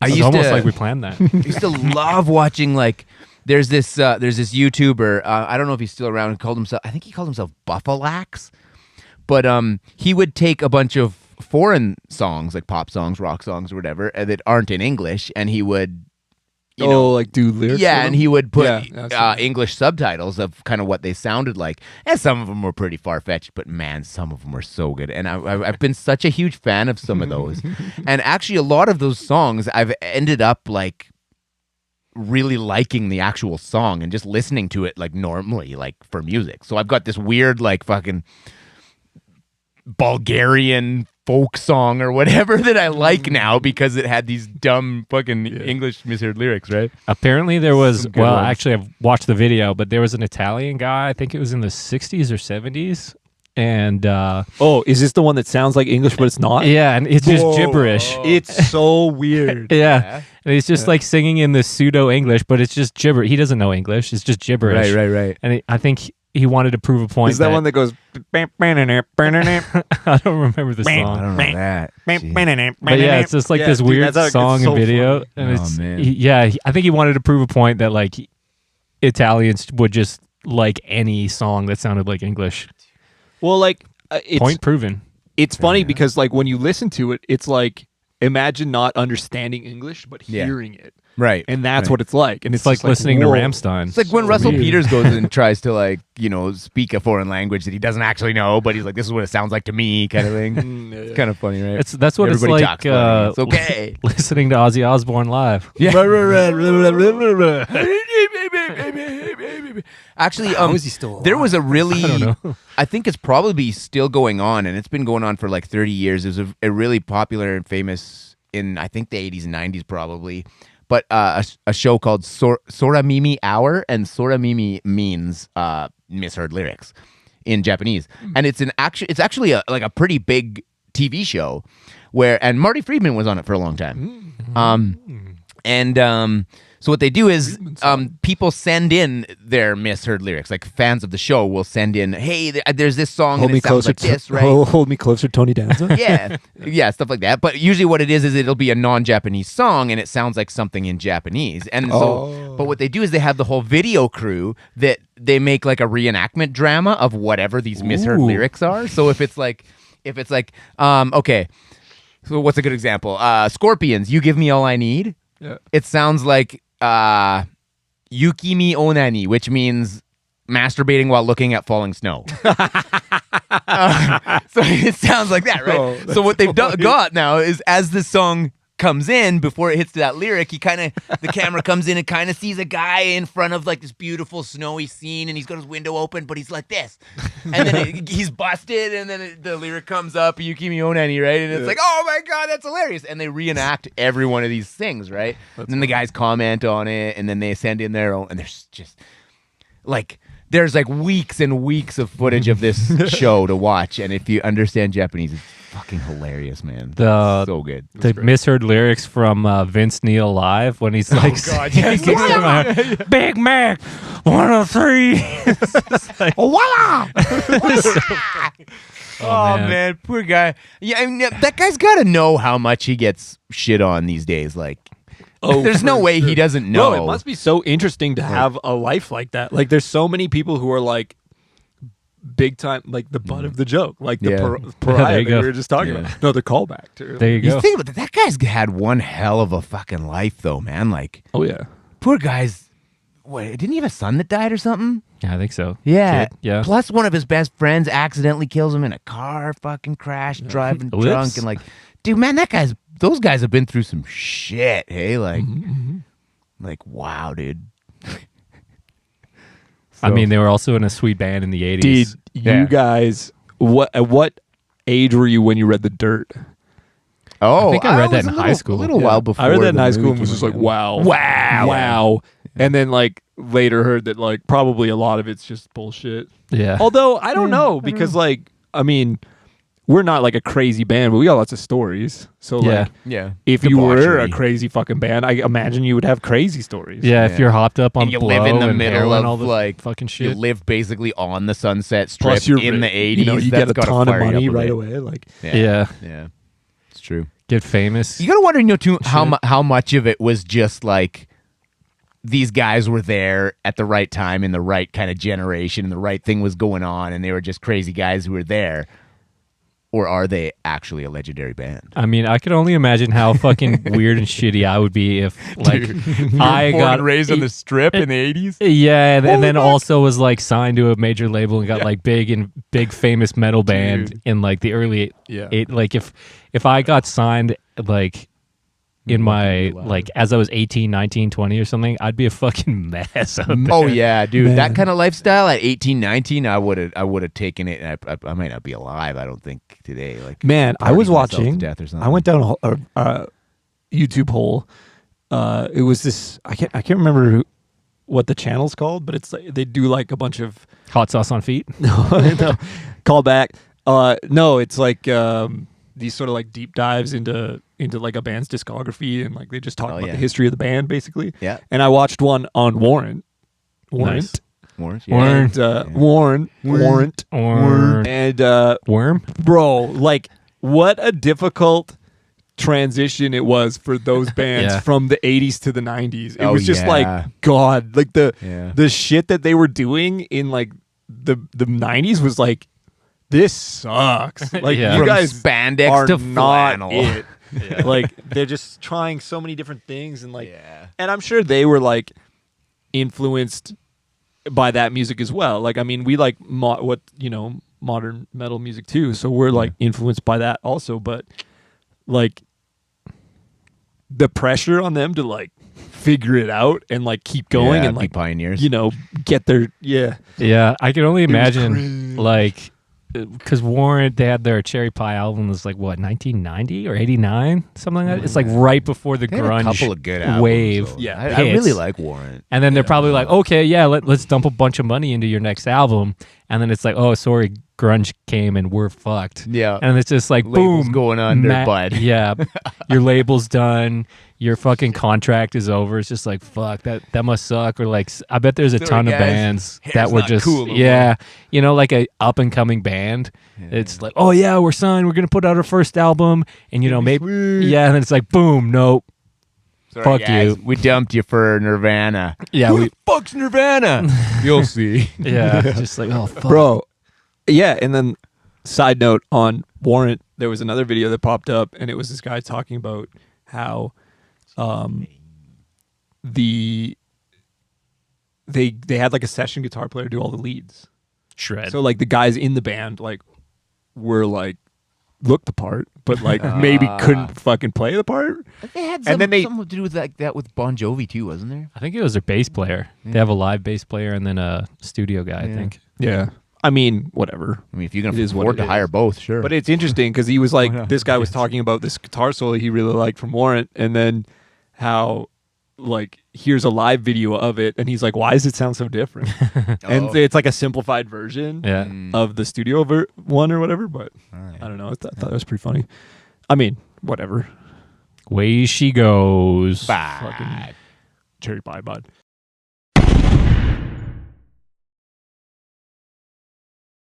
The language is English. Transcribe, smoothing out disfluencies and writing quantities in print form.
It's almost like we planned that. I used to love watching like. There's this YouTuber. I don't know if he's still around. I think he called himself Buffalax. But he would take a bunch of foreign songs, like pop songs, rock songs, or whatever, that aren't in English, and he would, like do lyrics. Yeah, and he would put Yeah, English subtitles of kind of what they sounded like. And some of them were pretty far fetched, but man, some of them were so good. And I've been such a huge fan of some of those. And actually, a lot of those songs, I've ended up like really liking the actual song and just listening to it like normally, like for music. So I've got this weird like fucking Bulgarian folk song or whatever that I like now because it had these dumb fucking English misheard lyrics, right? Apparently there was, well, ones. actually I've watched the video, but there was an Italian guy, I think it was in the 60s or 70s. And is this the one that sounds like English but it's not? yeah, and it's just gibberish. It's so weird. Yeah. And he's just like singing in this pseudo English, but it's just gibberish. He doesn't know English. It's just gibberish. Right. And I think he wanted to prove a point. Is that one that goes? I don't remember the song. I don't know that. But yeah, it's just like this weird song and video. Funny. And it's, man. I think he wanted to prove a point that like Italians would just like any song that sounded like English. Well, like Point proven. It's funny because like when you listen to it, it's like imagine not understanding English but hearing it. Right. And that's what it's like. And It's like listening to Rammstein. It's like when Russell Peters goes and tries to like, speak a foreign language that he doesn't actually know, but he's like, this is what it sounds like to me kind of thing. It's kind of funny, right? That's what Everybody it's like. talks funny. It's okay. Listening to Ozzy Osbourne live. Yeah. Actually, How is he still alive? there was a really, I don't know. I think it's probably still going on, and it's been going on for like 30 years. It was a really popular and famous in, I think, the 80s and 90s probably, but a show called Sora Mimi Hour, and Sora Mimi means misheard lyrics in Japanese. And it's actually a pretty big TV show and Marty Friedman was on it for a long time. So what they do is people send in their misheard lyrics. Like fans of the show will send in, hey, there's this song and it sounds like this, right? Hold me closer, Tony Danza. yeah, stuff like that. But usually what it is it'll be a non-Japanese song and it sounds like something in Japanese. And but what they do is they have the whole video crew that they make like a reenactment drama of whatever these misheard lyrics are. So if it's like, okay, so what's a good example? Scorpions, You Give Me All I Need. Yeah. It sounds like Yukimi Onani, which means masturbating while looking at falling snow. So it sounds like that, right? So what they've got now is as the song comes in, before it hits to that lyric, the camera comes in and kind of sees a guy in front of like this beautiful snowy scene, and he's got his window open, but he's like this, and then he's busted, and then the lyric comes up, Yukimi Onani, right? And it's like, oh my god, that's hilarious, and they reenact every one of these things, right? And then the guys comment on it, and then they send in their own, and there's just like there's like weeks and weeks of footage of this show to watch, and if you understand Japanese, it's fucking hilarious, man. So good. The misheard lyrics from Vince Neil live when he's like, Big Mac 103. Like, voila! Oh man, poor guy. Yeah, I mean, that guy's got to know how much he gets shit on these days. Like, there's no way he doesn't know. No, it must be so interesting to have a life like that. Like, there's so many people who are like big time, like the butt of the joke, like the pariah that we were just talking about. No, the callback too. There you go. You think about that guy's had one hell of a fucking life, though, man. Like, oh yeah, poor guy's. What? Didn't he have a son that died or something? Yeah, I think so. Yeah, Kid, yeah. Plus, one of his best friends accidentally kills him in a car fucking crash, driving drunk, and like, dude, man, those guys have been through some shit. Hey, like, like, wow, dude. I mean, they were also in a sweet band in the 80s. Dude, you guys, at what age were you when you read The Dirt? Oh, I think I read that in high school. A little while before. I read that in the high school movie and was just came like, out. wow. And then like later heard that like probably a lot of it's just bullshit. Yeah. Although I don't know because like, I mean, we're not like a crazy band, but we got lots of stories. So like, if you were a crazy fucking band, I imagine you would have crazy stories. Yeah, if you're hopped up on and you blow live in the and middle heroin, of all the like fucking shit. You live basically on the Sunset Strip Plus you're in the 80s. You know, you get a That's gotta ton of fire you money up a right bit. away. Like, Yeah. It's true. get famous. You gotta wonder, too, how much of it was just like these guys were there at the right time in the right kind of generation, and the right thing was going on, and they were just crazy guys who were there. Or are they actually a legendary band? I mean, I could only imagine how fucking weird and shitty I would be if, like, I got raised on the Strip in the 80s. Yeah, and then also was like signed to a major label and got like big famous metal band in like the early like if I got signed like in my like as I was 18, 19, 20 or something, I'd be a fucking mess out there. Oh yeah, dude. Man. That kind of lifestyle at 18, 19, I would have taken it, and I might not be alive, I don't think, today. Like, man, I was watching death or something. I went down a YouTube hole. It was this I can't remember what the channel's called, but it's like they do like a bunch of hot sauce on feet. No, call back. No, it's like these sort of like deep dives into like a band's discography, and like they just talk about the history of the band basically. Yeah. And I watched one on Warrant. Nice. Warrant. And Worm. Bro, like what a difficult transition it was for those bands from the 80s to the 90s. It was just like, God, like the shit that they were doing in like the 90s was like, this sucks. Like you guys spandex are to not flannel. it. Like they're just trying so many different things, and like, and I'm sure they were like influenced by that music as well. Like, I mean, we like modern metal music too, so we're like influenced by that also. But like the pressure on them to like figure it out and like keep going and like pioneers, get their I can only imagine like. Because Warrant, they had their Cherry Pie album was like what 1990 or 89, something like that. It's like right before the grunge a couple of good albums, wave. So. I really like Warrant. And then they're probably like, okay, let's dump a bunch of money into your next album. And then it's like, oh, sorry, grunge came and we're fucked. Yeah. And it's just like, label's boom, going under, bud. Yeah, your label's done. Your fucking contract is over. It's just like, fuck, that must suck. Or like, I bet there's a ton of bands that were just cool like a up and coming band. It's like, oh yeah, we're signed. We're gonna put out our first album, and maybe and then it's like, boom, nope. Sorry, fuck guys, you. We dumped you for Nirvana. Yeah, who the fuck's Nirvana? You'll see. Yeah, just like, oh fuck, bro. Yeah, and then side note on Warrant, there was another video that popped up, and it was this guy talking about how they had like a session guitar player do all the leads. Shred. So like the guys in the band like were like looked the part, but like maybe couldn't fucking play the part. They had something to do with like that with Bon Jovi too, wasn't there? I think it was their bass player. They have a live bass player and then a studio guy. I think. Yeah. I mean, whatever. I mean, if you can afford to hire both, sure. But it's interesting because he was like, this guy was talking about this guitar solo he really liked from Warrant, and then how like here's a live video of it, and he's like, why does it sound so different? And it's like a simplified version of the studio one or whatever, but I don't know. I thought that was pretty funny. I mean, whatever. Way she goes. Fucking Cherry Pie, bud.